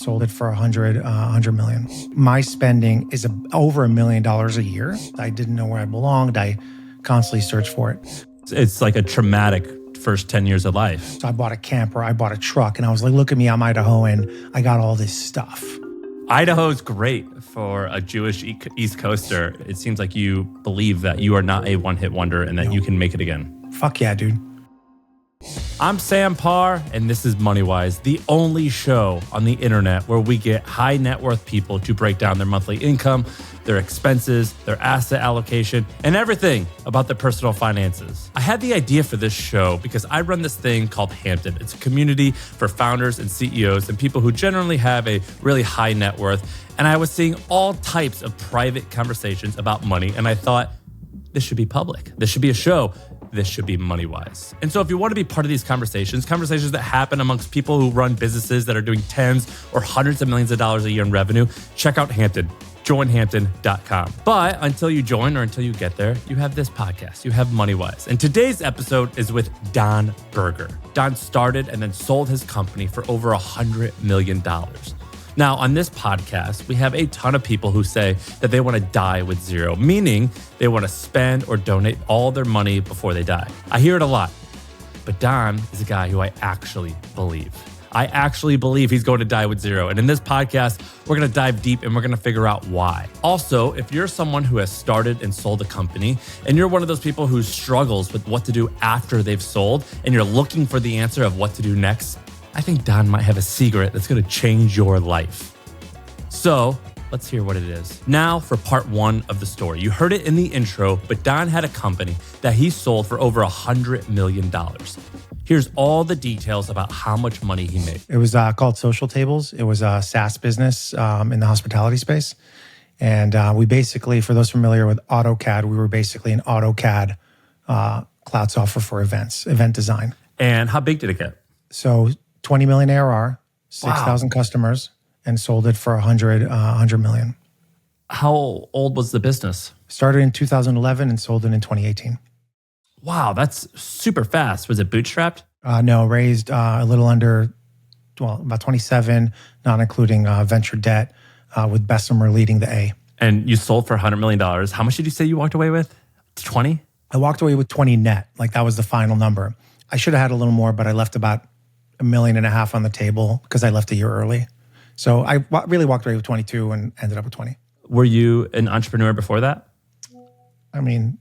Sold it for 100 million. My spending is over $1 million a year. I didn't know where I belonged. I constantly searched for it. It's like a traumatic first 10 years of life. So I bought a camper, I bought a truck, and I was like, look at me, I'm Idahoan. I got all this stuff. Idaho's great for a Jewish East Coaster. It seems like you believe that you are not a one-hit wonder and that you can make it again. Fuck yeah, dude. I'm Sam Parr, and this is Moneywise, the only show on the internet where we get high net worth people to break down their monthly income, their expenses, their asset allocation, and everything about their personal finances. I had the idea for this show because I run this thing called Hampton. It's a community for founders and CEOs and people who generally have a really high net worth. And I was seeing all types of private conversations about money, and I thought, this should be public. This should be a show. This should be Moneywise. And so if you want to be part of these conversations that happen amongst people who run businesses that are doing tens or hundreds of millions of dollars a year in revenue, check out Hampton. JoinHampton.com. But until you join or until you get there, you have this podcast. You have Moneywise. And today's episode is with Don Berger. Don started and then sold his company for over $100 million. Now, on this podcast, we have a ton of people who say that they want to die with zero, meaning they want to spend or donate all their money before they die. I hear it a lot, but Don is a guy who I actually believe. I actually believe he's going to die with zero. And in this podcast, we're going to dive deep and we're going to figure out why. Also, if you're someone who has started and sold a company and you're one of those people who struggles with what to do after they've sold and you're looking for the answer of what to do next, I think Don might have a secret that's going to change your life. So let's hear what it is. Now for part one of the story. You heard it in the intro, but Don had a company that he sold for over $100 million. Here's all the details about how much money he made. It was called Social Tables. It was a SaaS business in the hospitality space. And we basically, for those familiar with AutoCAD, we were basically an AutoCAD cloud software for event design. And how big did it get? So 20 million ARR, 6,000 customers, and sold it for 100 million. How old was the business? Started in 2011 and sold it in 2018. Wow, that's super fast. Was it bootstrapped? No, raised a little under, about 27, not including venture debt, with Bessemer leading the A. And you sold for $100 million. How much did you say you walked away with? 20? I walked away with 20 net. Like that was the final number. I should have had a little more, but I left about $1.5 million on the table because I left a year early. So I really walked away with 22 and ended up with 20. Were you an entrepreneur before that? I mean,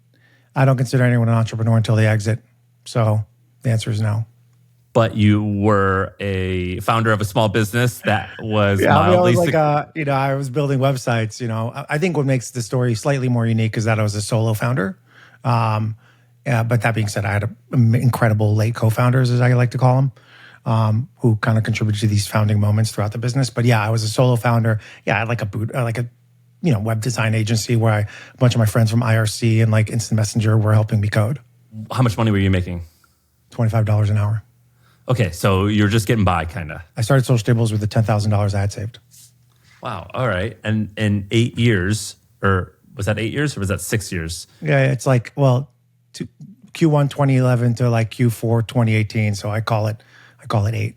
I don't consider anyone an entrepreneur until they exit. So the answer is no. But you were a founder of a small business that was mildly... I was building websites. I think what makes the story slightly more unique is that I was a solo founder. But that being said, I had incredible late co-founders, as I like to call them, who kind of contributed to these founding moments throughout the business. But yeah, I was a solo founder. Yeah, I had like a web design agency where a bunch of my friends from IRC and like Instant Messenger were helping me code. How much money were you making? $25 an hour. Okay, so you're just getting by, kind of. I started Social Tables with the $10,000 I had saved. Wow, all right. And in 8 years, or was that 8 years or was that 6 years? Yeah, it's like, to Q1 2011 to like Q4 2018. So I call it 8.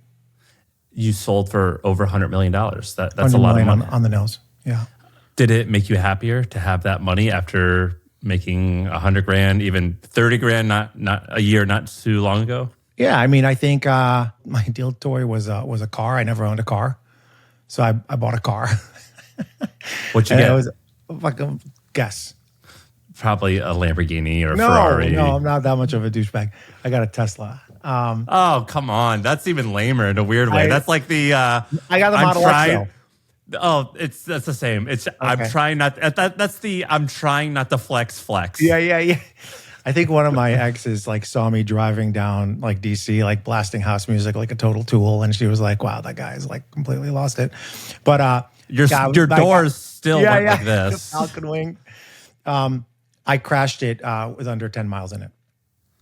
You sold for over $100 million. That's a lot of money. On the nose, yeah. Did it make you happier to have that money after making $100,000, even $30,000, not a year, not too long ago? Yeah, I mean, I think my deal toy was a car. I never owned a car, so I bought a car. What'd you get? It was like a guess. Probably a Lamborghini or a Ferrari. No, I'm not that much of a douchebag. I got a Tesla. Oh, come on. That's even lamer in a weird way. That's like the... I got the Model X, though. Oh, that's the same. It's okay. I'm trying not to flex. Yeah. I think one of my exes like saw me driving down like DC, like blasting house music like a total tool, and she was like, "Wow, that guy's like completely lost it." But your doors still went like this. Falcon wing. I crashed it with under 10 miles in it.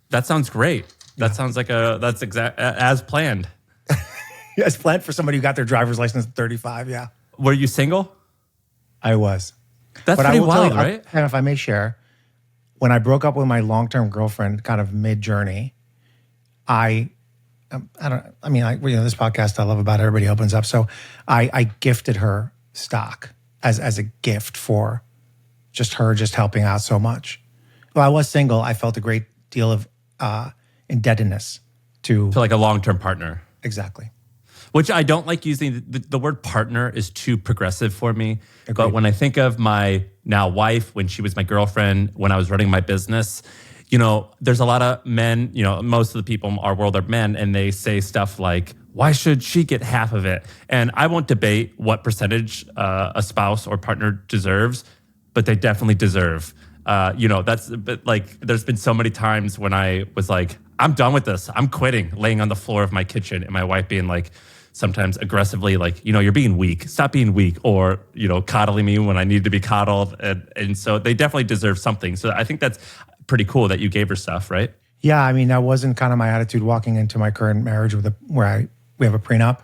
That sounds great. That sounds like that's exact as planned. As planned for somebody who got their driver's license at 35. Yeah. Were you single? I was. That's pretty wild, right? And if I may share, when I broke up with my long-term girlfriend kind of mid-journey, I this podcast I love about everybody opens up. So I gifted her stock as a gift for just her just helping out so much. Well, I was single. I felt a great deal of indebtedness to like a long-term partner. Exactly. Which I don't like using. The word partner is too progressive for me. Agreed. But when I think of my now wife, when she was my girlfriend, when I was running my business, there's a lot of men, most of the people in our world are men, and they say stuff like, why should she get half of it? And I won't debate what percentage a spouse or partner deserves, but they definitely deserve. But like, there's been so many times when I was like, I'm done with this. I'm quitting, laying on the floor of my kitchen, and my wife being like, sometimes aggressively, like, you're being weak. Stop being weak. Or, coddling me when I need to be coddled. And so they definitely deserve something. So I think that's pretty cool that you gave her stuff, right? Yeah, I mean, that wasn't kind of my attitude walking into my current marriage where we have a prenup.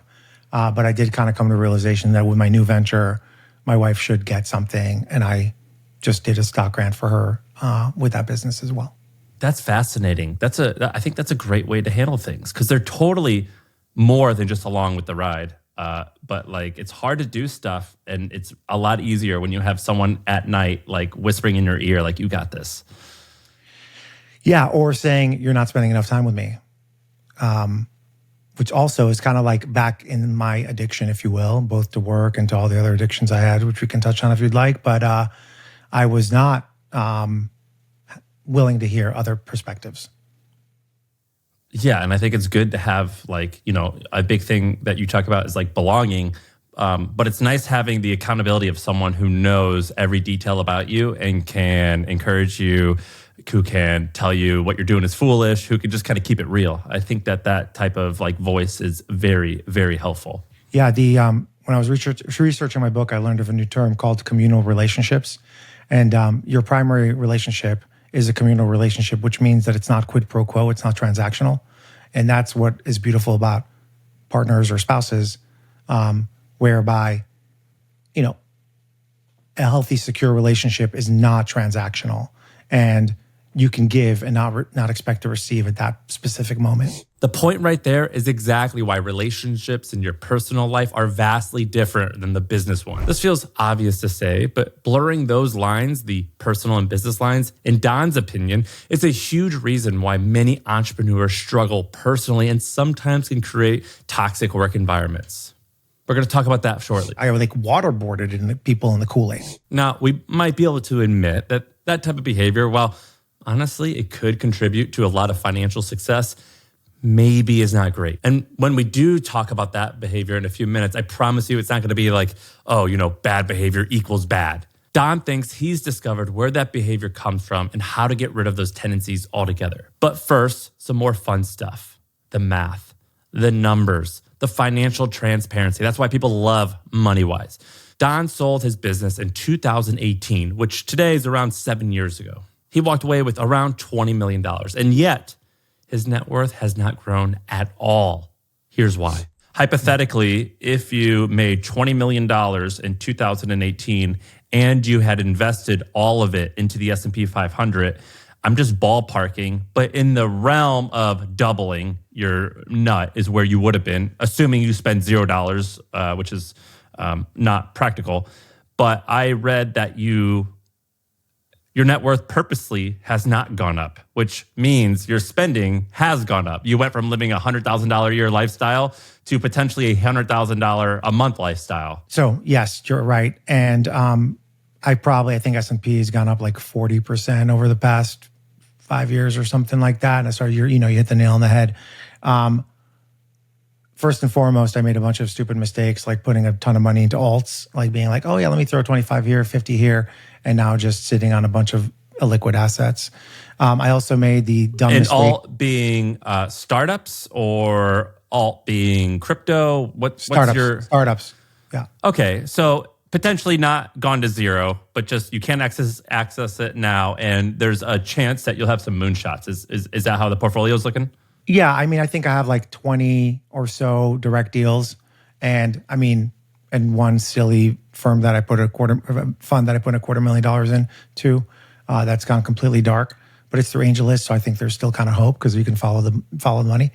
But I did kind of come to the realization that with my new venture, my wife should get something. And I just did a stock grant for her with that business as well. That's fascinating. I think that's a great way to handle things, because they're totally more than just along with the ride. But like, it's hard to do stuff, and it's a lot easier when you have someone at night like whispering in your ear, like, you got this. Yeah, or saying you're not spending enough time with me, which also is kind of like back in my addiction, if you will, both to work and to all the other addictions I had, which we can touch on if you'd like. But I was not willing to hear other perspectives. Yeah, and I think it's good to have a big thing that you talk about is like belonging. But it's nice having the accountability of someone who knows every detail about you and can encourage you, who can tell you what you're doing is foolish, who can just kind of keep it real. I think that type of like voice is very, very helpful. Yeah, when I was researching my book, I learned of a new term called communal relationships. And your primary relationship is a communal relationship, which means that it's not quid pro quo, it's not transactional. And that's what is beautiful about partners or spouses, whereby, a healthy, secure relationship is not transactional. And you can give and not expect to receive at that specific moment. The point right there is exactly why relationships in your personal life are vastly different than the business one. This feels obvious to say, but blurring those lines, the personal and business lines, in Don's opinion, is a huge reason why many entrepreneurs struggle personally and sometimes can create toxic work environments. We're going to talk about that shortly. I like waterboarded in people in the Kool-Aid. Now, we might be able to admit that type of behavior, while honestly, it could contribute to a lot of financial success, maybe is not great. And when we do talk about that behavior in a few minutes, I promise you it's not going to be like, bad behavior equals bad. Don thinks he's discovered where that behavior comes from and how to get rid of those tendencies altogether. But first, some more fun stuff. The math, the numbers, the financial transparency. That's why people love Moneywise. Don sold his business in 2018, which today is around 7 years ago. He walked away with around $20 million, and yet his net worth has not grown at all. Here's why. Hypothetically, if you made $20 million in 2018 and you had invested all of it into the S&P 500, I'm just ballparking, but in the realm of doubling your nut is where you would have been, assuming you spend $0, which is not practical. But I read that your net worth purposely has not gone up, which means your spending has gone up. You went from living a $100,000 a year lifestyle to potentially a $100,000 a month lifestyle. So yes, you're right. And I think S&P has gone up like 40% over the past 5 years or something like that. And so you hit the nail on the head. First and foremost, I made a bunch of stupid mistakes, like putting a ton of money into alts, like being like, oh yeah, let me throw 25 here, 50 here, and now just sitting on a bunch of illiquid assets. I also made the dumb mistake. And alt being startups or alt being crypto? What's your... Startups, yeah. Okay, so potentially not gone to zero, but just you can't access it now, and there's a chance that you'll have some moonshots. Is that how the portfolio is looking? Yeah, I think I have like 20 or so direct deals, and one silly fund that I put $250,000 in too. That's gone completely dark, but it's through AngelList, so I think there's still kind of hope because you can follow the money.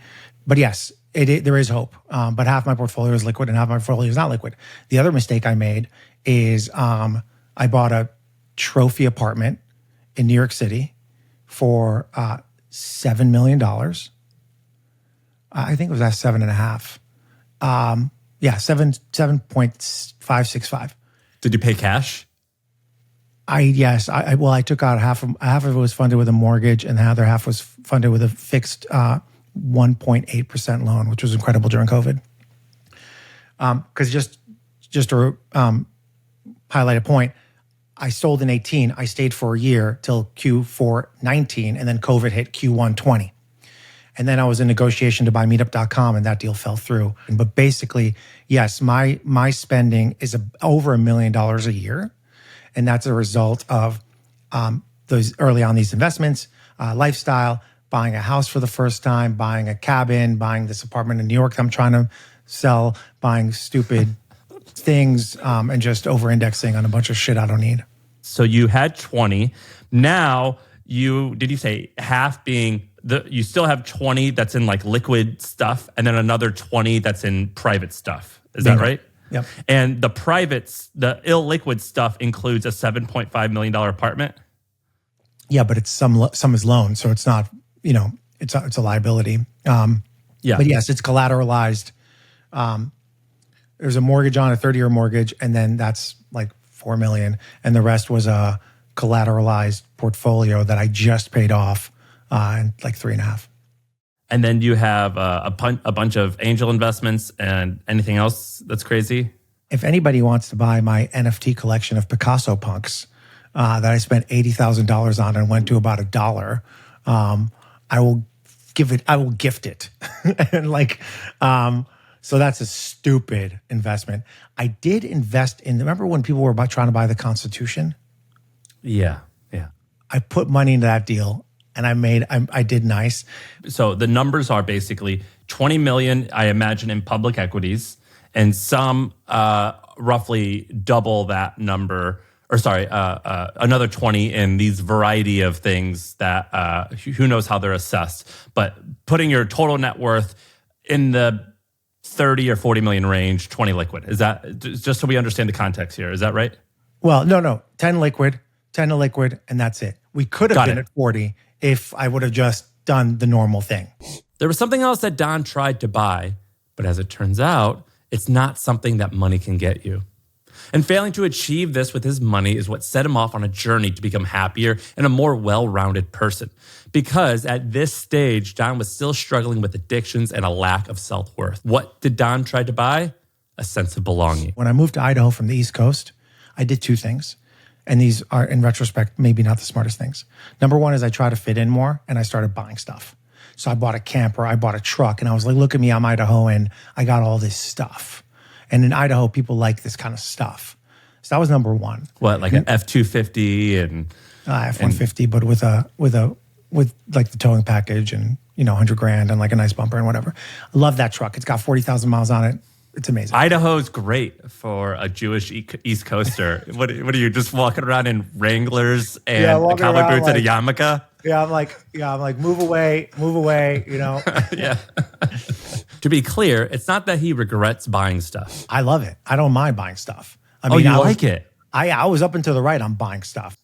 But yes, There is hope, but half my portfolio is liquid and half my portfolio is not liquid. The other mistake I made is I bought a trophy apartment in New York City for $7 million. I think it was at 7.5. 7.565. Did you pay cash? Yes. I took out half of it was funded with a mortgage, and the other half was funded with a fixed 1.8% loan, which was incredible during COVID. Because just to highlight a point, I sold in 18. I stayed for a year till Q4 19, and then COVID hit Q1 20. And then I was in negotiation to buy meetup.com, and that deal fell through. But basically, yes, my spending is over $1 million a year. And that's a result of those early on these investments, lifestyle, buying a house for the first time, buying a cabin, buying this apartment in New York I'm trying to sell, buying stupid things, and just over-indexing on a bunch of shit I don't need. So you had 20. Now did you say half being you still have 20 that's in like liquid stuff, and then another 20 that's in private stuff. Is that right? Yep. And the illiquid stuff includes a $7.5 million apartment? Yeah, but it's some is loan, so it's not, it's a liability. But yes, it's collateralized. There's a mortgage on a 30-year mortgage, and then that's like $4 million, and the rest was a collateralized portfolio that I just paid off in like 3.5. And then you have a bunch of angel investments and anything else that's crazy? If anybody wants to buy my NFT collection of Picasso punks that I spent $80,000 on and went to about $1, I will gift it. And so that's a stupid investment. I did invest remember when people were trying to buy the Constitution? Yeah. I put money into that deal. And I did nice. So the numbers are basically 20 million, I imagine, in public equities, and some roughly double that number, another 20 in these variety of things that who knows how they're assessed. But putting your total net worth in the 30 or 40 million range, 20 liquid. Is that, just so we understand the context here, is that right? Well, no, 10 liquid, and that's it. We could have been at 40 if I would have just done the normal thing. There was something else that Don tried to buy, but as it turns out, it's not something that money can get you. And failing to achieve this with his money is what set him off on a journey to become happier and a more well-rounded person. Because at this stage, Don was still struggling with addictions and a lack of self-worth. What did Don try to buy? A sense of belonging. When I moved to Idaho from the East Coast, I did two things. And these are, in retrospect, maybe not the smartest things. Number one is I try to fit in more, and I started buying stuff. So I bought a camper, I bought a truck, and I was like, look at me, I'm Idahoan, I got all this stuff. And in Idaho, people like this kind of stuff. So that was number one. What, like an F-250 and F-150, but with like the towing package and $100,000 and like a nice bumper and whatever. I love that truck. It's got 40,000 miles on it. It's amazing. Idaho's great for a Jewish East Coaster. What are you, just walking around in Wranglers and cowboy boots and a yarmulke? I'm like, move away. Yeah. To be clear, it's not that he regrets buying stuff. I love it. I don't mind buying stuff. I like it? I was up and to the right on buying stuff.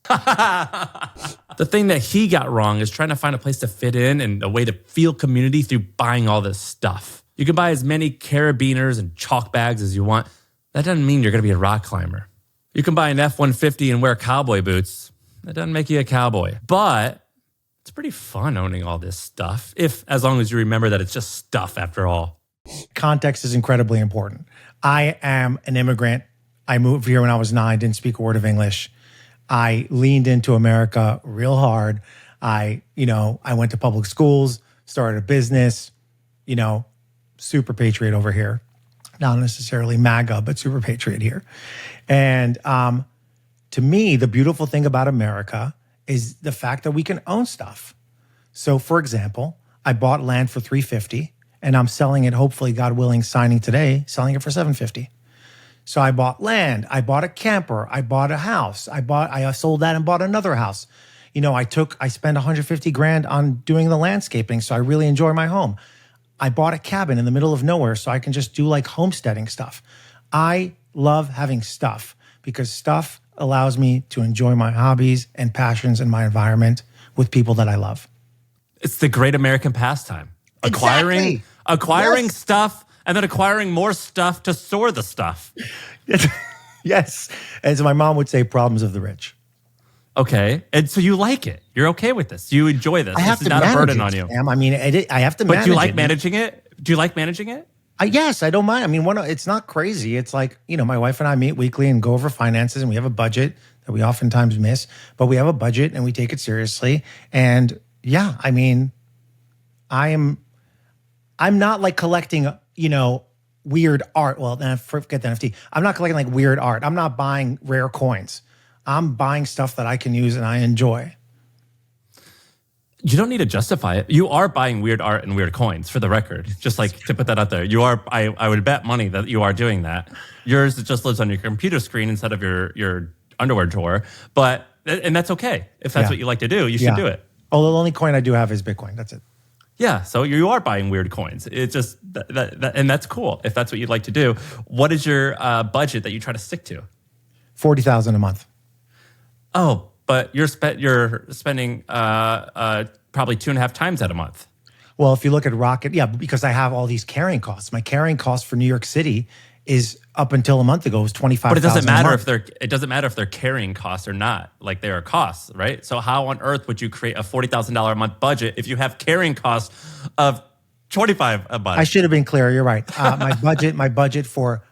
The thing that he got wrong is trying to find a place to fit in and a way to feel community through buying all this stuff. You can buy as many carabiners and chalk bags as you want. That doesn't mean you're going to be a rock climber. You can buy an F-150 and wear cowboy boots. That doesn't make you a cowboy. But it's pretty fun owning all this stuff, as long as you remember that it's just stuff after all. Context is incredibly important. I am an immigrant. I moved here when I was 9, didn't speak a word of English. I leaned into America real hard. I went to public schools, started a business, super patriot over here. Not necessarily MAGA, but super patriot here. And to me, the beautiful thing about America is the fact that we can own stuff. So for example, I bought land for $350 and I'm selling it, hopefully, God willing, signing today, selling it for $750. So I bought land, I bought a camper, I bought a house, I sold that and bought another house. I spent $150,000 on doing the landscaping, so I really enjoy my home. I bought a cabin in the middle of nowhere so I can just do like homesteading stuff. I love having stuff because stuff allows me to enjoy my hobbies and passions in my environment with people that I love. It's the great American pastime. Exactly. Acquiring Yes. stuff and then acquiring more stuff to store the stuff. Yes. As my mom would say, problems of the rich. Okay. And so you like it. You're okay with this. You enjoy this. I have This is to not a manage burden it, on you. Sam. I mean, I have to manage it. But do you like managing it? Do you like managing it? Yes, I don't mind. I mean, it's not crazy. It's like, my wife and I meet weekly and go over finances, and we have a budget that we oftentimes miss, but we have a budget and we take it seriously. And yeah, I mean, I'm not like collecting, weird art. Well, then forget the NFT. I'm not collecting like weird art. I'm not buying rare coins. I'm buying stuff that I can use and I enjoy. You don't need to justify it. You are buying weird art and weird coins, for the record. Just like to put that out there. You are. I would bet money that you are doing that. Yours just lives on your computer screen instead of your underwear drawer. And that's okay. If that's what you like to do, you should do it. Oh, the only coin I do have is Bitcoin. That's it. Yeah, so you are buying weird coins. It's just and that's cool if that's what you'd like to do. What is your budget that you try to stick to? $40,000 a month. Oh, but you're spending probably 2.5 times that a month. Well, if you look at Rocket, because I have all these carrying costs. My carrying cost for New York City is up until a month ago was $25,000. But it doesn't matter if they're carrying costs or not. Like they are costs, right? So how on earth would you create a $40,000 a month budget if you have carrying costs of $25,000 a month? I should have been clear. You're right. My budget for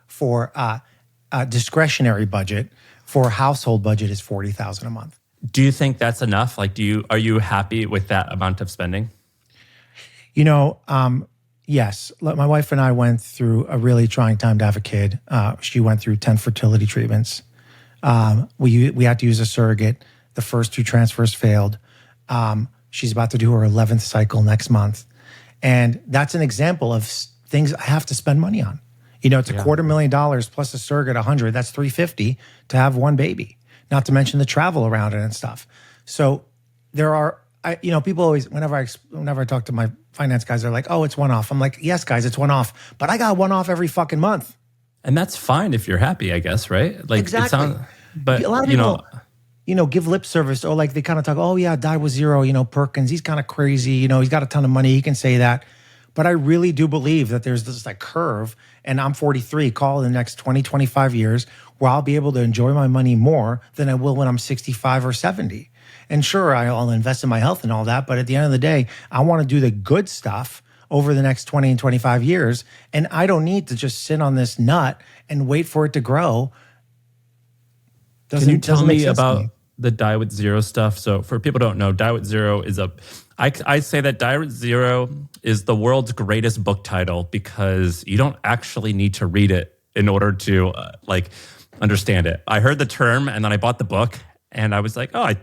discretionary budget for household budget is $40,000 a month. Do you think that's enough? Like, are you happy with that amount of spending? Yes. My wife and I went through a really trying time to have a kid. She went through 10 fertility treatments. We had to use a surrogate. The first 2 transfers failed. She's about to do her 11th cycle next month. And that's an example of things I have to spend money on. It's $250,000 plus a surrogate, 100. That's $350 to have one baby. Not to mention the travel around it and stuff. So there are, people always, whenever I talk to my finance guys, they're like, "Oh, it's one off." I'm like, "Yes, guys, it's one off." But I got one off every fucking month. And that's fine if you're happy, I guess, right? Like exactly. But a lot of people, give lip service, or like they kind of talk, "Oh yeah, die with zero." Perkins, he's kind of crazy. He's got a ton of money. He can say that. But I really do believe that there's this like curve, and I'm 43, call it the next 20, 25 years, where I'll be able to enjoy my money more than I will when I'm 65 or 70. And sure, I'll invest in my health and all that, but at the end of the day, I want to do the good stuff over the next 20 and 25 years, and I don't need to just sit on this nut and wait for it to grow. Can you tell me about the Die with Zero stuff? So for people who don't know, Die with Zero is I say that Die with Zero is the world's greatest book title because you don't actually need to read it in order to understand it. I heard the term and then I bought the book and I was like, oh, I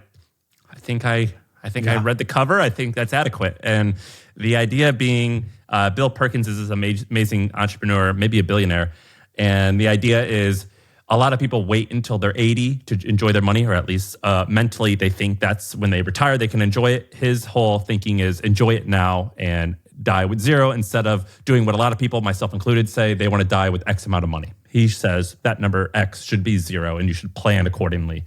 think I read the cover. I think that's adequate. And the idea being, Bill Perkins is this amazing entrepreneur, maybe a billionaire. And the idea is a lot of people wait until they're 80 to enjoy their money, or at least mentally they think that's when they retire, they can enjoy it. His whole thinking is enjoy it now and die with zero instead of doing what a lot of people, myself included, say they want to die with X amount of money. He says that number X should be zero and you should plan accordingly.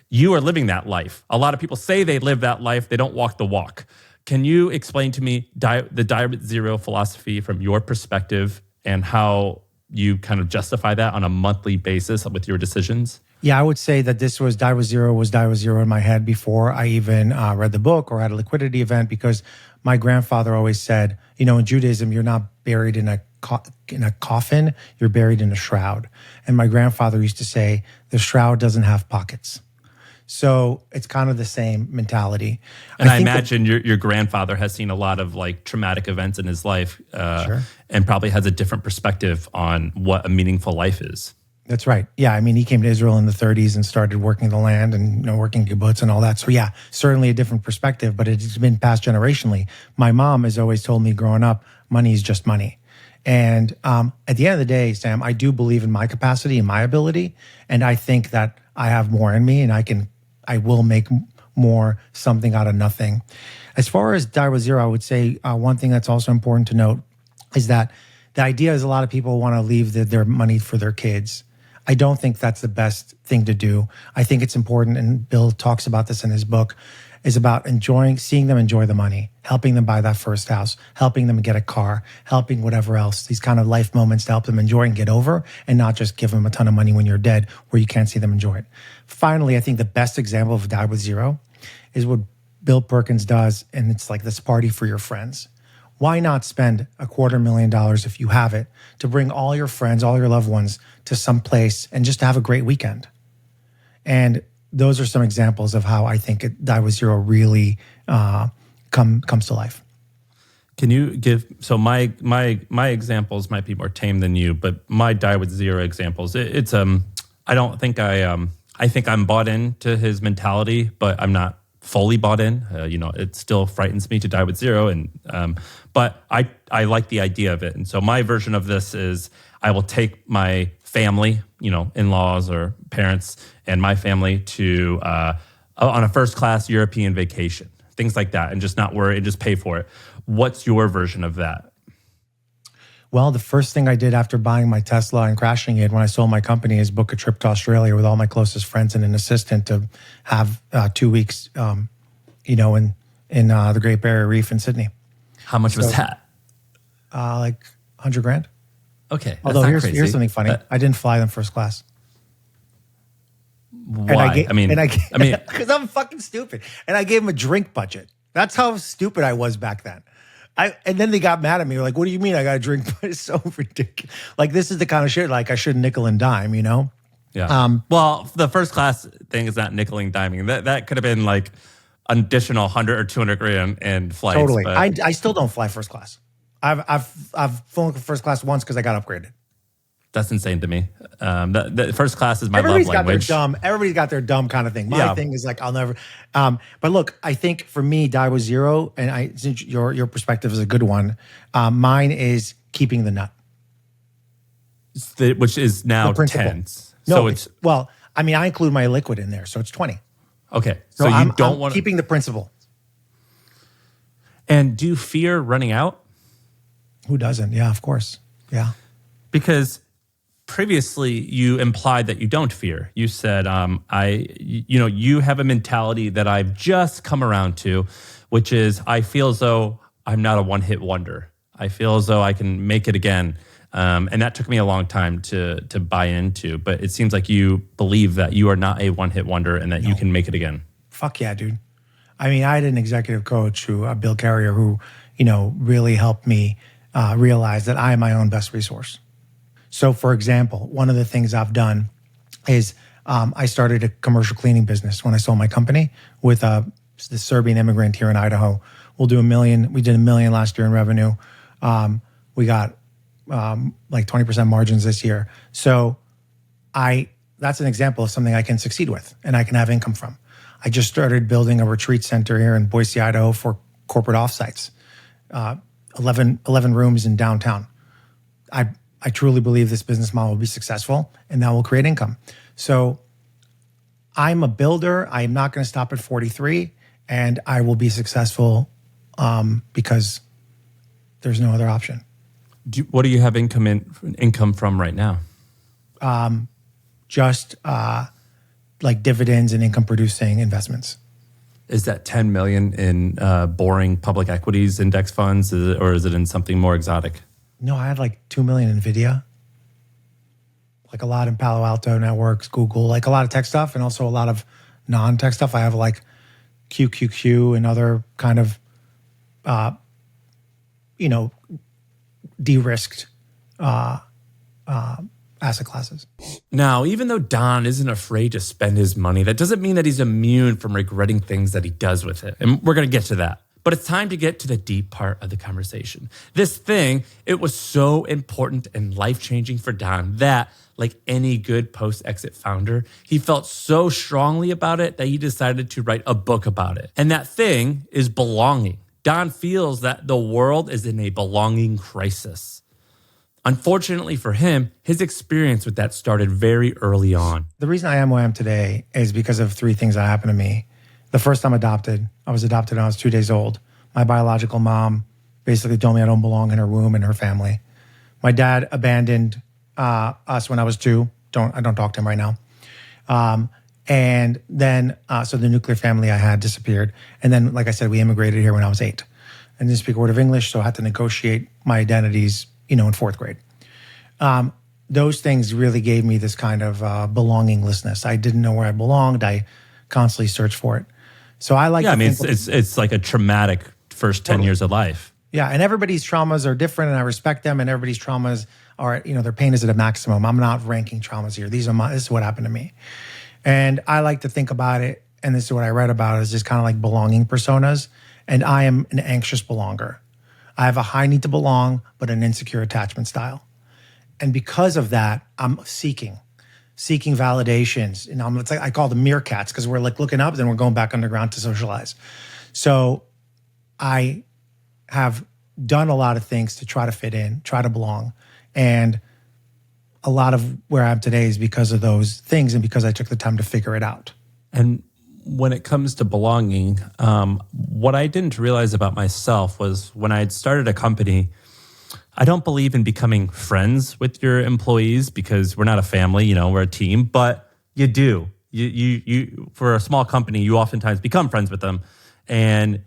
You are living that life. A lot of people say they live that life. They don't walk the walk. Can you explain to me the Die with Zero philosophy from your perspective and how you kind of justify that on a monthly basis with your decisions? Yeah, I would say that this was Die with Zero in my head before I even read the book or had a liquidity event, because my grandfather always said, in Judaism, you're not buried in a coffin, you're buried in a shroud. And my grandfather used to say, the shroud doesn't have pockets. So it's kind of the same mentality. And I imagine your grandfather has seen a lot of traumatic events in his life, Sure. And probably has a different perspective on what a meaningful life is. That's right. Yeah, I mean, he came to Israel in the 30s and started working the land and working kibbutz and all that. So yeah, certainly a different perspective, but it's been passed generationally. My mom has always told me growing up, money is just money. And at the end of the day, Sam, I do believe in my capacity and my ability, and I think that I have more in me, and I will make more something out of nothing. As far as Die with Zero, I would say one thing that's also important to note is that the idea is a lot of people want to leave their money for their kids. I don't think that's the best thing to do. I think it's important, and Bill talks about this in his book, is about seeing them enjoy the money, helping them buy that first house, helping them get a car, helping whatever else, these kind of life moments to help them enjoy and get over, and not just give them a ton of money when you're dead where you can't see them enjoy it. Finally, I think the best example of Die with Zero is what Bill Perkins does, and it's like this party for your friends. Why not spend $250,000 if you have it to bring all your friends, all your loved ones to some place and just to have a great weekend? And those are some examples of how I think Die with Zero really comes to life. Can you give, so my examples might be more tame than you, but my Die with Zero examples, I don't think I think I'm bought into his mentality, but I'm not fully bought in. It still frightens me to die with zero, but I like the idea of it. And so my version of this is I will take my family, in-laws or parents, and my family to on a first-class European vacation, things like that, and just not worry and just pay for it. What's your version of that? Well, the first thing I did after buying my Tesla and crashing it when I sold my company is book a trip to Australia with all my closest friends and an assistant to have 2 weeks, in the Great Barrier Reef in Sydney. How much was that? Like $100,000. Okay. Although here's something funny. I didn't fly them first class. Why? Because I'm fucking stupid. And I gave them a drink budget. That's how stupid I was back then. And then they got mad at me. Like, what do you mean I got a drink? But it's so ridiculous. Like, this is the kind of shit, like, I should nickel and dime, Yeah. Well, the first class thing is not nickel and diming. That could have been like an additional 100 or 200 grand in flights. Totally. But I still don't fly first class. I've flown first class once because I got upgraded. That's insane to me. The first class is my Everybody's love language. Everybody's got their dumb kind of thing. My thing is like, I'll never. But look, I think for me, Die with Zero, and since your perspective is a good one, mine is keeping the nut, which is now 10. No, I include my liquid in there, so it's 20. Okay, so I'm don't want keeping the principal. And do you fear running out? Who doesn't? Yeah, of course. Yeah, because previously you implied that you don't fear. You said, you have a mentality that I've just come around to, which is I feel as though I'm not a one-hit wonder. I feel as though I can make it again. And that took me a long time to buy into, but it seems like you believe that you are not a one-hit wonder and that you can make it again. Fuck yeah, dude. I mean, I had an executive coach Bill Carrier, who, really helped me realize that I am my own best resource. So, for example, one of the things I've done is I started a commercial cleaning business when I sold my company with the Serbian immigrant here in Idaho. We'll do $1 million. We did $1 million last year in revenue. We got like 20% margins this year. So that's an example of something I can succeed with and I can have income from. I just started building a retreat center here in Boise, Idaho for corporate offsites. 11 rooms in downtown. I truly believe this business model will be successful and that will create income. So I'm a builder. I'm not going to stop at 43 and I will be successful because there's no other option. What do you have income from right now? Just like dividends and income producing investments. Is that 10 million in boring public equities index funds, or is it in something more exotic? No, I had like 2 million in NVIDIA, like a lot in Palo Alto Networks, Google, like a lot of tech stuff, and also a lot of non-tech stuff. I have like QQQ and other kind of, de-risked asset classes. Now, even though Don isn't afraid to spend his money, that doesn't mean that he's immune from regretting things that he does with it. And we're going to get to that. But it's time to get to the deep part of the conversation. This thing, it was so important and life-changing for Don that, like any good post-exit founder, he felt so strongly about it that he decided to write a book about it. And that thing is belonging. Don feels that the world is in a belonging crisis. Unfortunately for him, his experience with that started very early on. The reason I am who I am today is because of 3 things that happened to me. The first time I was adopted when I was 2 days old. My biological mom basically told me I don't belong in her womb and her family. My dad abandoned us when I was 2. I don't talk to him right now. And then, so the nuclear family I had disappeared. And then, like I said, we immigrated here when I was 8. I didn't speak a word of English, so I had to negotiate my identities, in 4th grade. Those things really gave me this kind of belonginglessness. I didn't know where I belonged. I constantly searched for it. So I like. Yeah, I mean, it's like a traumatic first 10 years of life. Yeah, and everybody's traumas are different, and I respect them. And everybody's traumas are, their pain is at a maximum. I'm not ranking traumas here. This is what happened to me, and I like to think about it. And this is what I read about is just kind of like belonging personas. And I am an anxious belonger. I have a high need to belong, but an insecure attachment style. And because of that, I'm seeking validations. It's like I call them meerkats because we're like looking up, then we're going back underground to socialize. So I have done a lot of things to try to fit in, try to belong. And a lot of where I am today is because of those things and because I took the time to figure it out. And when it comes to belonging, what I didn't realize about myself was when I had started a company, I don't believe in becoming friends with your employees because we're not a family, we're a team, but you do. You for a small company, you oftentimes become friends with them, and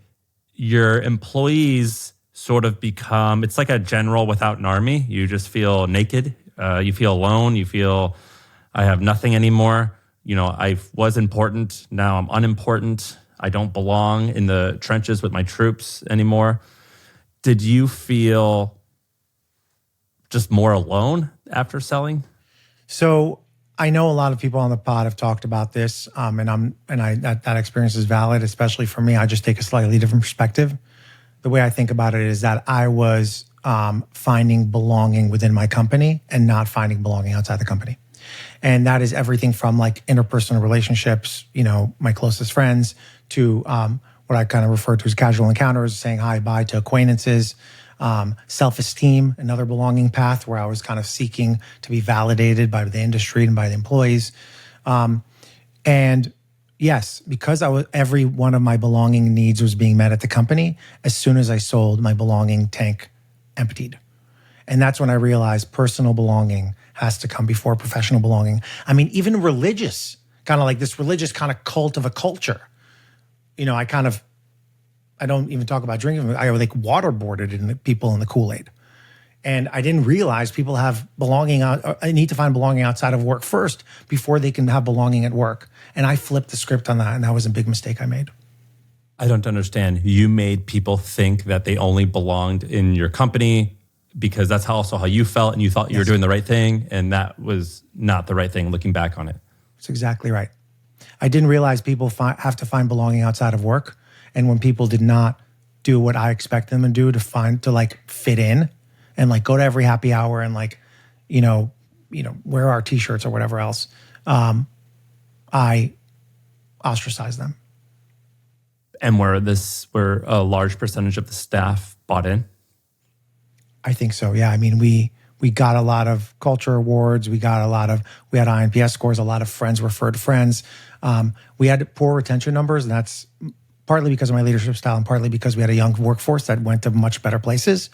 your employees sort of become, it's like a general without an army. You just feel naked. You feel alone. You feel, I have nothing anymore. I was important. Now I'm unimportant. I don't belong in the trenches with my troops anymore. Did you feel just more alone after selling? So I know a lot of people on the pod have talked about this, that experience is valid, especially for me. I just take a slightly different perspective. The way I think about it is that I was finding belonging within my company and not finding belonging outside the company. And that is everything from like interpersonal relationships, my closest friends, to what I kind of refer to as casual encounters, saying hi, bye to acquaintances, self-esteem, another belonging path where I was kind of seeking to be validated by the industry and by the employees. And yes, because every one of my belonging needs was being met at the company, as soon as I sold, my belonging tank emptied. And that's when I realized personal belonging has to come before professional belonging. I mean, even religious, kind of like this religious kind of cult of a culture. I don't even talk about drinking. I like waterboarded in people in the Kool-Aid. And I didn't realize people have belonging I need to find belonging outside of work first before they can have belonging at work. And I flipped the script on that, and that was a big mistake I made. I don't understand. You made people think that they only belonged in your company because that's also how you felt, and you thought you were doing the right thing, and that was not the right thing looking back on it. That's exactly right. I didn't realize people have to find belonging outside of work. And when people did not do what I expect them to do to like fit in and like go to every happy hour and like, wear our t-shirts or whatever else, I ostracized them. And were a large percentage of the staff bought in? I think so. Yeah. I mean, we got a lot of culture awards. We had INPS scores, a lot of friends referred friends. We had poor retention numbers, and that's partly because of my leadership style and partly because we had a young workforce that went to much better places.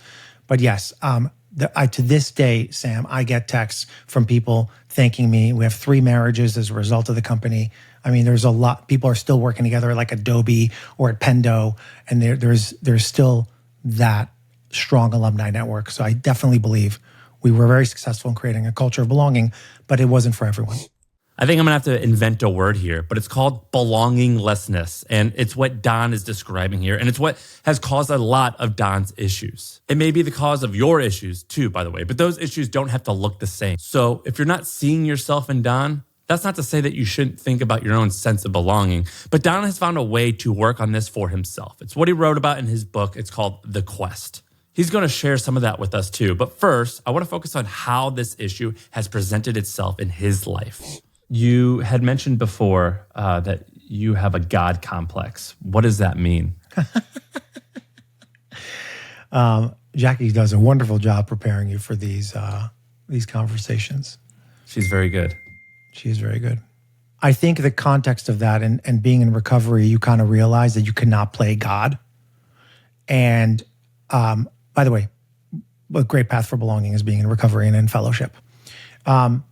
But yes, to this day, Sam, I get texts from people thanking me. We have 3 marriages as a result of the company. I mean, there's a lot. People are still working together like Adobe or at Pendo, and there's still that strong alumni network. So I definitely believe we were very successful in creating a culture of belonging, but it wasn't for everyone. I think I'm going to have to invent a word here, but it's called belonginglessness. And it's what Don is describing here. And it's what has caused a lot of Don's issues. It may be the cause of your issues too, by the way, but those issues don't have to look the same. So if you're not seeing yourself in Don, that's not to say that you shouldn't think about your own sense of belonging. But Don has found a way to work on this for himself. It's what he wrote about in his book. It's called The Quest. He's going to share some of that with us too. But first, I want to focus on how this issue has presented itself in his life. You had mentioned before that you have a God complex. What does that mean? Jackie does a wonderful job preparing you for these conversations. She's very good. She's very good. I think the context of that and being in recovery, you kind of realize that you cannot play God. And by the way, a great path for belonging is being in recovery and in fellowship. When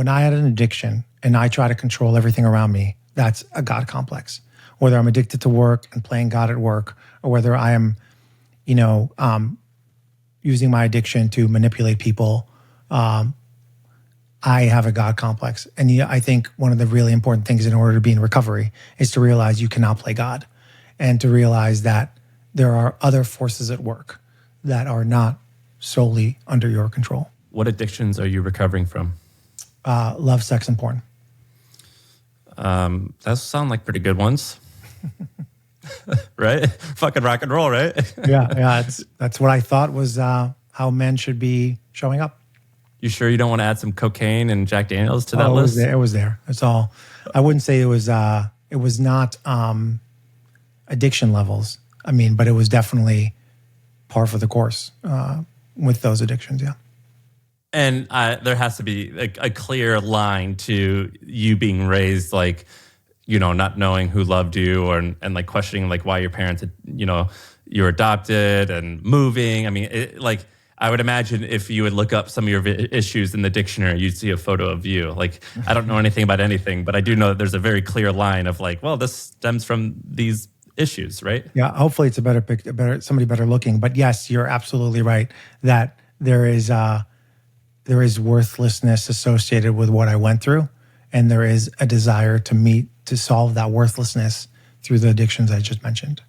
I had an addiction and I try to control everything around me, that's a God complex. Whether I'm addicted to work and playing God at work, or whether I am, using my addiction to manipulate people, I have a God complex. And I think one of the really important things in order to be in recovery is to realize you cannot play God, and to realize that there are other forces at work that are not solely under your control. What addictions are you recovering from? Love, sex, and porn. Those sound like pretty good ones. Right? Fucking rock and roll, right? Yeah. That's what I thought was how men should be showing up. You sure you don't want to add some cocaine and Jack Daniels to that list? It was there. That's all. I wouldn't say it was not addiction levels. But it was definitely par for the course with those addictions, yeah. And there has to be a clear line to you being raised, not knowing who loved you, and questioning why your parents, you were adopted and moving. I would imagine if you would look up some of your issues in the dictionary, you'd see a photo of you. I don't know anything about anything, but I do know that there's a very clear line of this stems from these issues, right? Yeah, hopefully it's a better picture, somebody better looking. But yes, you're absolutely right that there is worthlessness associated with what I went through, and there is a desire to solve that worthlessness through the addictions I just mentioned.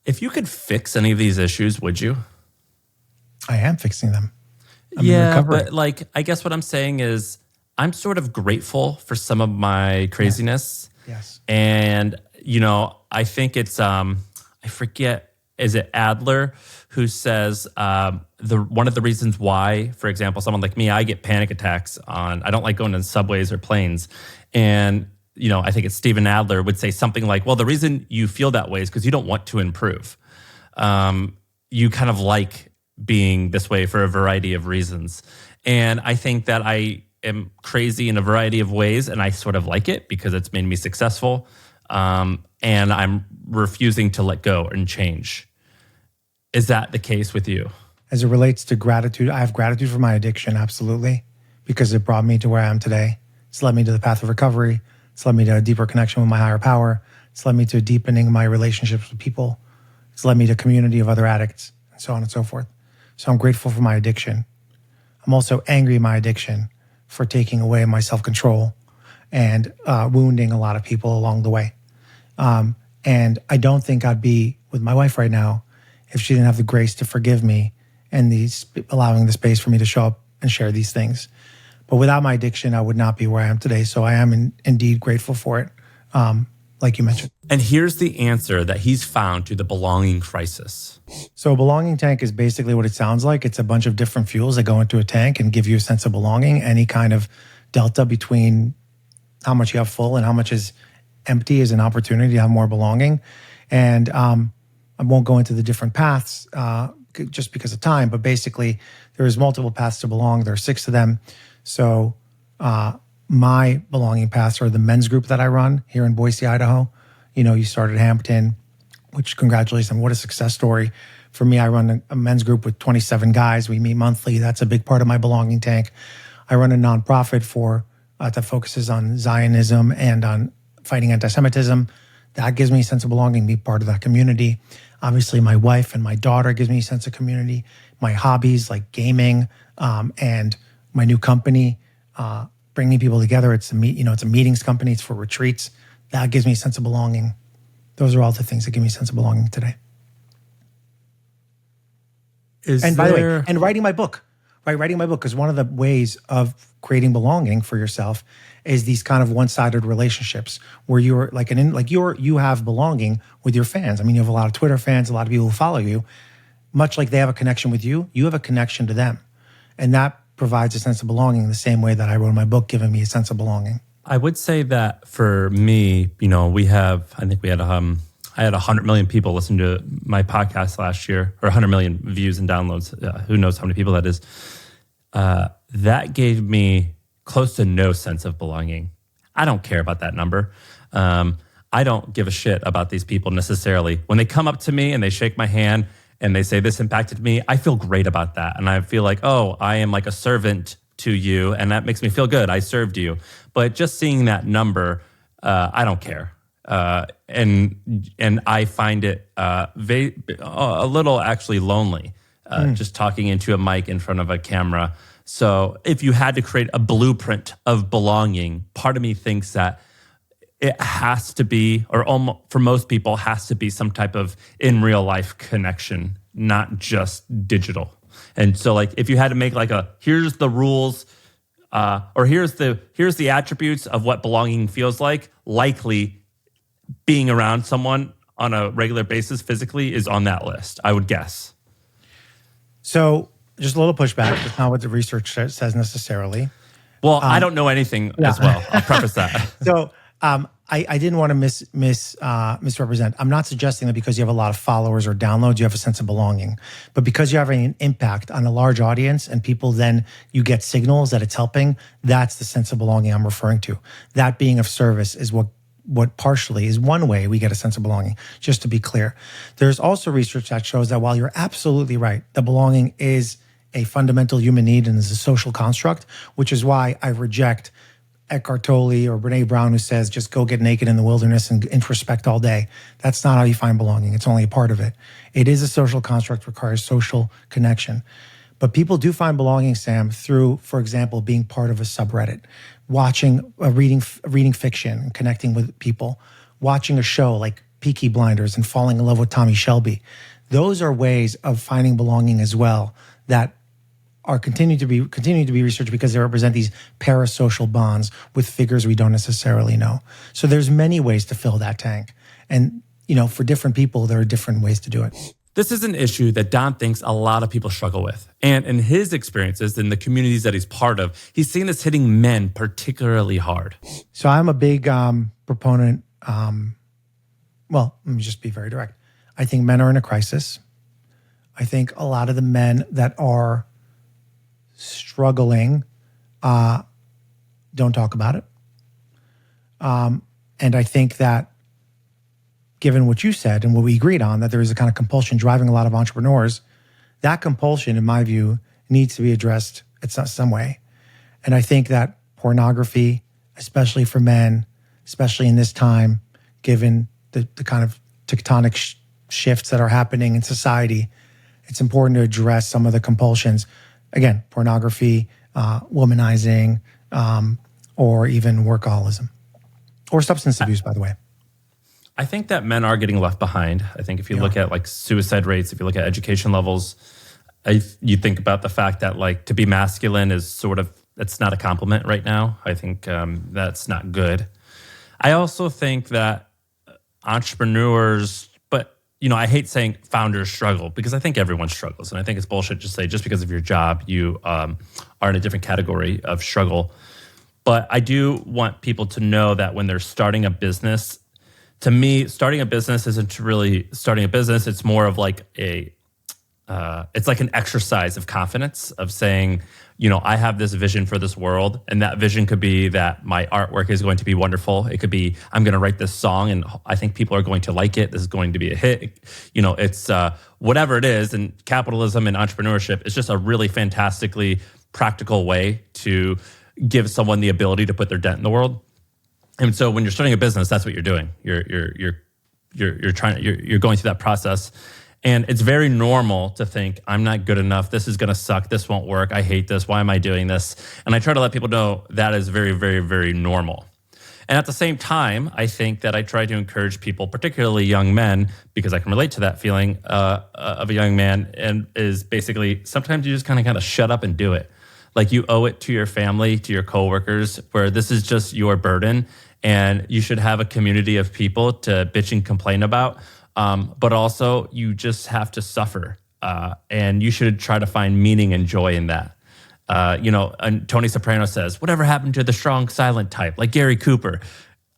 If you could fix any of these issues, would you? I am fixing them. Yeah, but I guess what I'm saying is I'm sort of grateful for some of my craziness. Yes. And, I think it's, I forget, is it Adler who says one of the reasons why, for example, someone like me, I get panic attacks I don't like going in subways or planes. And, I think it's Stephen Adler would say something like, well, the reason you feel that way is because you don't want to improve. You kind of like being this way for a variety of reasons. And I think that I am crazy in a variety of ways, and I sort of like it because it's made me successful. And I'm refusing to let go and change. Is that the case with you? As it relates to gratitude, I have gratitude for my addiction, absolutely, because it brought me to where I am today. It's led me to the path of recovery. It's led me to a deeper connection with my higher power. It's led me to deepening my relationships with people. It's led me to a community of other addicts, and so on and so forth. So I'm grateful for my addiction. I'm also angry at my addiction for taking away my self-control and wounding a lot of people along the way. And I don't think I'd be with my wife right now if she didn't have the grace to forgive me and allowing the space for me to show up and share these things. But without my addiction, I would not be where I am today. So I am indeed grateful for it, like you mentioned. And here's the answer that he's found to the belonging crisis. So a belonging tank is basically what it sounds like. It's a bunch of different fuels that go into a tank and give you a sense of belonging. Any kind of delta between how much you have full and how much is empty is an opportunity to have more belonging. And I won't go into the different paths just because of time, but basically there's multiple paths to belong. There are 6 of them. So my belonging paths are the men's group that I run here in Boise, Idaho. You started Hampton, which congratulations, what a success story. For me, I run a men's group with 27 guys. We meet monthly. That's a big part of my belonging tank. I run a nonprofit that focuses on Zionism and on fighting anti-Semitism. That gives me a sense of belonging, be part of that community. Obviously, my wife and my daughter gives me a sense of community. My hobbies like gaming and my new company, bringing people together. It's a meetings company. It's for retreats. That gives me a sense of belonging. Those are all the things that give me a sense of belonging today. By the way, and writing my book, right? Writing my book, because one of the ways of creating belonging for yourself is these kind of one-sided relationships where you're you have belonging with your fans. You have a lot of Twitter fans, a lot of people who follow you. Much like they have a connection with you, you have a connection to them. And that provides a sense of belonging in the same way that I wrote my book, giving me a sense of belonging. I would say that for me, I had 100 million people listen to my podcast last year, or 100 million views and downloads. Who knows how many people that is. That gave me close to no sense of belonging. I don't care about that number. I don't give a shit about these people necessarily. When they come up to me and they shake my hand and they say, this impacted me, I feel great about that. And I feel like, oh, I am like a servant to you, and that makes me feel good. I served you. But just seeing that number, I don't care. And I find it a little actually lonely, just talking into a mic in front of a camera. So if you had to create a blueprint of belonging, part of me thinks that it has to be, or almost for most people, has to be some type of in real life connection, not just digital. And so like if you had to make like here's the rules, or here's the attributes of what belonging feels like, likely being around someone on a regular basis physically is on that list, I would guess. So just a little pushback. That's not what the research says necessarily. Well, I don't know anything as well. I'll preface that. So I didn't want to misrepresent. I'm not suggesting that because you have a lot of followers or downloads, you have a sense of belonging. But because you're having an impact on a large audience and people then you get signals that it's helping, that's the sense of belonging I'm referring to. That being of service is what partially is one way we get a sense of belonging, just to be clear. There's also research that shows that while you're absolutely right, that belonging is a fundamental human need and is a social construct, which is why I reject Eckhart Tolle or Brene Brown who says just go get naked in the wilderness and introspect all day. That's not how you find belonging. It's only a part of it. It is a social construct, requires social connection. But people do find belonging, Sam, through, for example, being part of a subreddit, watching, reading fiction and connecting with people, watching a show like Peaky Blinders and falling in love with Tommy Shelby. Those are ways of finding belonging as well that are continuing to be researched because they represent these parasocial bonds with figures we don't necessarily know. So there's many ways to fill that tank. And, for different people, there are different ways to do it. This is an issue that Don thinks a lot of people struggle with. And in his experiences, in the communities that he's part of, he's seen this hitting men particularly hard. So I'm a big proponent. Well, let me just be very direct. I think men are in a crisis. I think a lot of the men that are struggling don't talk about it. And I think that given what you said and what we agreed on, that there is a kind of compulsion driving a lot of entrepreneurs, that compulsion, in my view, needs to be addressed in some way. And I think that pornography, especially for men, especially in this time, given the kind of tectonic shifts that are happening in society, it's important to address some of the compulsions. Again, pornography, womanizing, or even workaholism, or substance abuse, by the way. I think that men are getting left behind. I think if you look at like suicide rates, if you look at education levels, you think about the fact that like to be masculine is sort of, it's not a compliment right now. I think that's not good. I also think that entrepreneurs, but I hate saying founders struggle because I think everyone struggles. And I think it's bullshit to say just because of your job, you are in a different category of struggle. But I do want people to know that when they're starting a business, to me, starting a business isn't really starting a business. It's more of like it's like an exercise of confidence of saying, I have this vision for this world. And that vision could be that my artwork is going to be wonderful. It could be, I'm going to write this song and I think people are going to like it. This is going to be a hit. It's whatever it is. And capitalism and entrepreneurship is just a really fantastically practical way to give someone the ability to put their dent in the world. And so when you're starting a business, that's what you're doing. You're going through that process. And it's very normal to think, I'm not good enough. This is going to suck. This won't work. I hate this. Why am I doing this? And I try to let people know that is very, very, very normal. And at the same time, I think that I try to encourage people, particularly young men, because I can relate to that feeling of a young man, and is basically sometimes you just kind of shut up and do it. Like you owe it to your family, to your coworkers, where this is just your burden and you should have a community of people to bitch and complain about. But also you just have to suffer. And you should try to find meaning and joy in that. And Tony Soprano says, whatever happened to the strong, silent type, like Gary Cooper?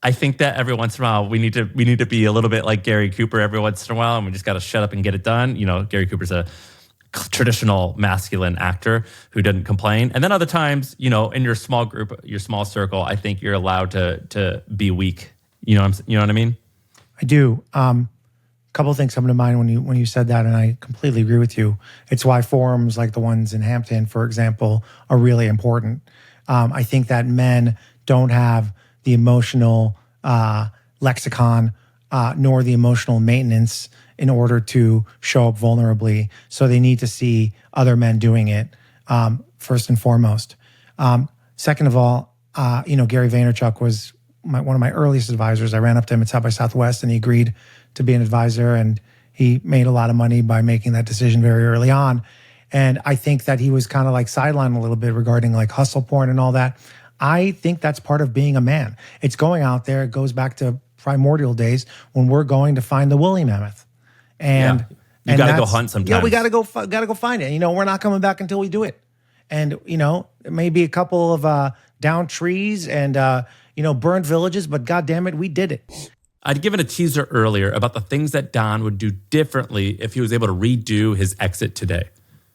I think that every once in a while we need to be a little bit like Gary Cooper every once in a while, and we just got to shut up and get it done. Gary Cooper's a traditional masculine actor who didn't complain. And then other times, in your small group, your small circle, I think you're allowed to be weak. You know what I mean? I do. Couple of things come to mind when you said that, and I completely agree with you. It's why forums like the ones in Hampton, for example, are really important. I think that men don't have the emotional lexicon nor the emotional maintenance in order to show up vulnerably. So they need to see other men doing it, first and foremost. Second of all, Gary Vaynerchuk was one of my earliest advisors. I ran up to him at South by Southwest, and he agreed to be an advisor, and he made a lot of money by making that decision very early on. And I think that he was kind of like sidelined a little bit regarding like hustle porn and all that. I think that's part of being a man. It's going out there. It goes back to primordial days when we're going to find the woolly mammoth. And you got to go hunt sometimes. Yeah, we got to go find it. We're not coming back until we do it. And, it may be a couple of down trees and, burned villages, but God damn it, we did it. I'd given a teaser earlier about the things that Don would do differently if he was able to redo his exit today.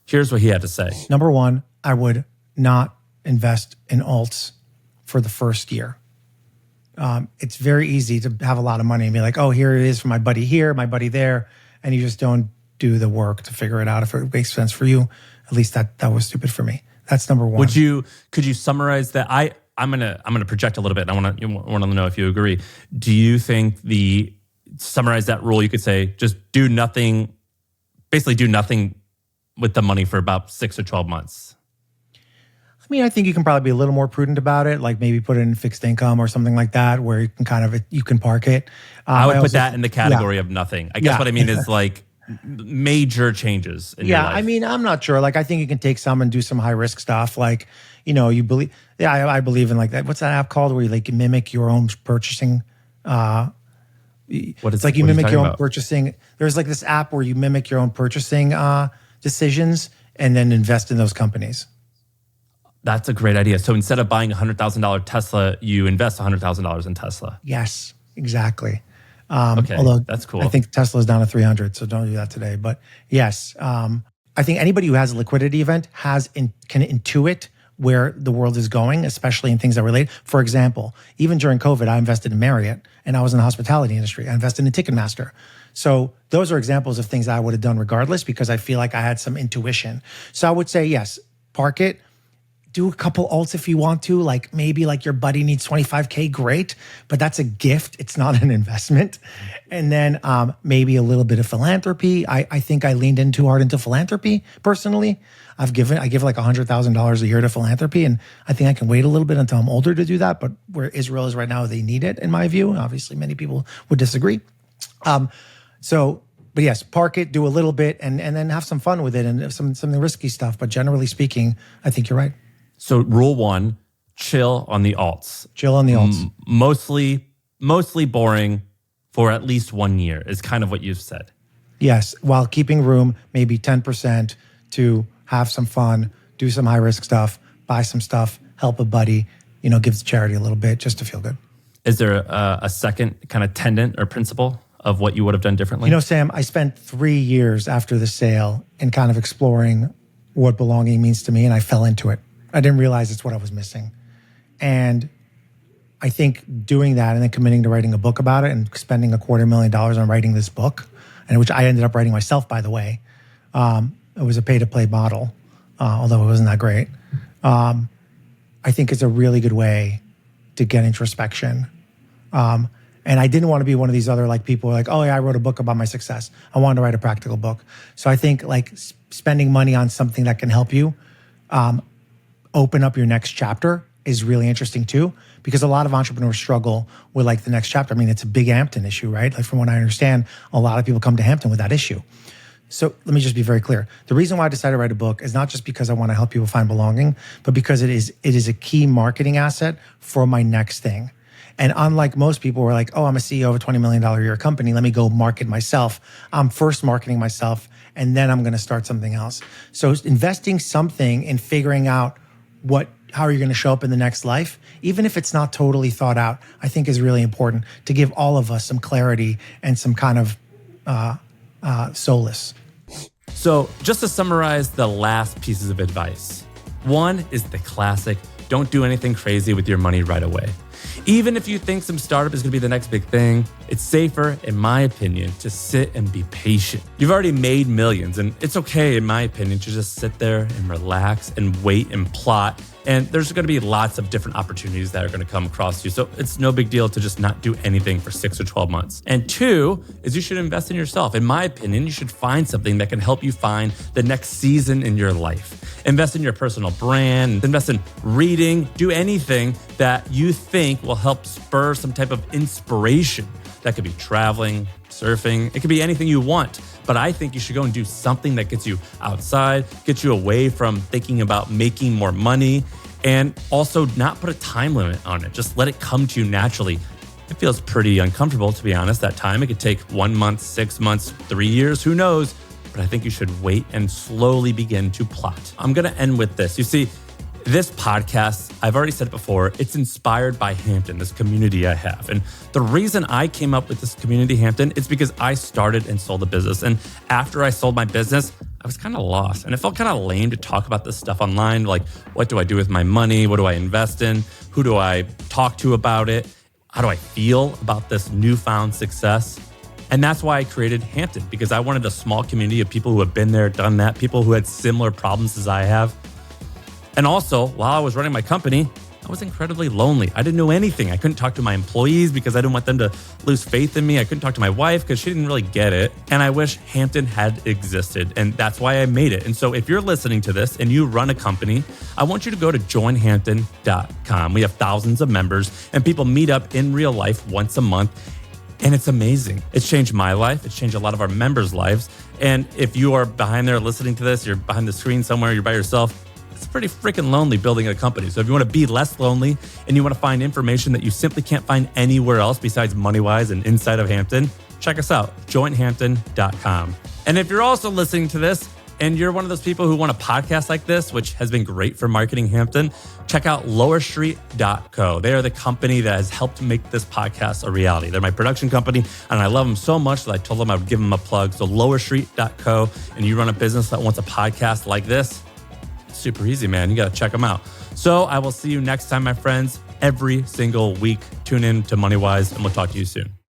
Here's what he had to say. Number one, I would not invest in alts for the first year. It's very easy to have a lot of money and be like, oh, here it is for my buddy here, my buddy there. And you just don't do the work to figure it out if it makes sense for you. At least that was stupid for me. That's number one. Could you summarize that? I'm gonna project a little bit, and I want to know if you agree. Do you think summarize that rule? You could say just do nothing, basically do nothing with the money for about 6 or 12 months. I think you can probably be a little more prudent about it, like maybe put it in fixed income or something like that, where you can park it. I would put that in the category of nothing. I guess what I mean is like major changes in your life. I'm not sure. Like, I think you can take some and do some high risk stuff. Like, you believe. Yeah, I believe in like that. What's that app called where you like mimic your own purchasing? What is like you mimic your own purchasing? There's like this app where you mimic your own purchasing decisions and then invest in those companies. That's a great idea. So instead of buying a $100,000 Tesla, you invest $100,000 in Tesla. Yes, exactly. Okay, although that's cool. I think Tesla's down to 300, so don't do that today. But yes, I think anybody who has a liquidity event can intuit where the world is going, especially in things that relate. For example, even during COVID, I invested in Marriott, and I was in the hospitality industry. I invested in Ticketmaster. So those are examples of things I would have done regardless, because I feel like I had some intuition. So I would say, yes, park it. Do a couple alts if you want to, like maybe like your buddy needs 25K, great, but that's a gift. It's not an investment. And then maybe a little bit of philanthropy. I think I leaned in too hard into philanthropy personally. I give like $100,000 a year to philanthropy, and I think I can wait a little bit until I'm older to do that. But where Israel is right now, they need it in my view. Obviously, many people would disagree. But yes, park it, do a little bit, and then have some fun with it and some risky stuff. But generally speaking, I think you're right. So rule one, chill on the alts. Chill on the alts. Mostly boring for at least 1 year is kind of what you've said. Yes, while keeping room, maybe 10% to have some fun, do some high risk stuff, buy some stuff, help a buddy, give to charity a little bit just to feel good. Is there a second kind of tenet or principle of what you would have done differently? Sam, I spent 3 years after the sale in kind of exploring what belonging means to me, and I fell into it. I didn't realize it's what I was missing. And I think doing that and then committing to writing a book about it and spending $250,000 on writing this book, and which I ended up writing myself, by the way. It was a pay-to-play model, although it wasn't that great. I think it's a really good way to get introspection. And I didn't want to be one of these other people who are like, oh yeah, I wrote a book about my success. I wanted to write a practical book. So I think spending money on something that can help you open up your next chapter is really interesting too, because a lot of entrepreneurs struggle with the next chapter. It's a big Hampton issue, right? From what I understand, a lot of people come to Hampton with that issue. So let me just be very clear. The reason why I decided to write a book is not just because I want to help people find belonging, but because it is a key marketing asset for my next thing. And unlike most people who are like, oh, I'm a CEO of a $20 million a year company, let me go market myself. I'm first marketing myself, and then I'm going to start something else. So investing something in figuring out how are you going to show up in the next life, even if it's not totally thought out, I think is really important to give all of us some clarity and some kind of solace. So just to summarize the last pieces of advice. One is the classic, don't do anything crazy with your money right away. Even if you think some startup is going to be the next big thing, It's safer, in my opinion, to sit and be patient. You've already made millions, and it's okay, in my opinion, to just sit there and relax and wait and plot. And there's going to be lots of different opportunities that are going to come across you. So it's no big deal to just not do anything for 6 or 12 months. And 2 is you should invest in yourself. In my opinion, you should find something that can help you find the next season in your life. Invest in your personal brand, invest in reading, do anything that you think will help spur some type of inspiration. That could be traveling, surfing, it could be anything you want. But I think you should go and do something that gets you outside, gets you away from thinking about making more money, and also not put a time limit on it. Just let it come to you naturally. It feels pretty uncomfortable, to be honest, that time. It could take 1 month, 6 months, 3 years, who knows? But I think you should wait and slowly begin to plot. I'm going to end with this. You see, this podcast, I've already said it before, it's inspired by Hampton, this community I have. And the reason I came up with this community, Hampton, is because I started and sold a business. And after I sold my business, I was kind of lost. And it felt kind of lame to talk about this stuff online. Like, what do I do with my money? What do I invest in? Who do I talk to about it? How do I feel about this newfound success? And that's why I created Hampton, because I wanted a small community of people who have been there, done that, people who had similar problems as I have. And also, while I was running my company, I was incredibly lonely. I didn't know anything. I couldn't talk to my employees because I didn't want them to lose faith in me. I couldn't talk to my wife because she didn't really get it. And I wish Hampton had existed. And that's why I made it. And so if you're listening to this and you run a company, I want you to go to joinhampton.com. We have thousands of members and people meet up in real life once a month. And it's amazing. It's changed my life. It's changed a lot of our members' lives. And if you are behind there listening to this, you're behind the screen somewhere, you're by yourself, it's pretty freaking lonely building a company. So if you want to be less lonely and you want to find information that you simply can't find anywhere else besides Moneywise and inside of Hampton, check us out, joinhampton.com. And if you're also listening to this and you're one of those people who want a podcast like this, which has been great for marketing Hampton, check out lowerstreet.co. They are the company that has helped make this podcast a reality. They're my production company, and I love them so much that I told them I would give them a plug. So lowerstreet.co, and you run a business that wants a podcast like this, super easy, man. You got to check them out. So I will see you next time, my friends, every single week. Tune in to Moneywise, and we'll talk to you soon.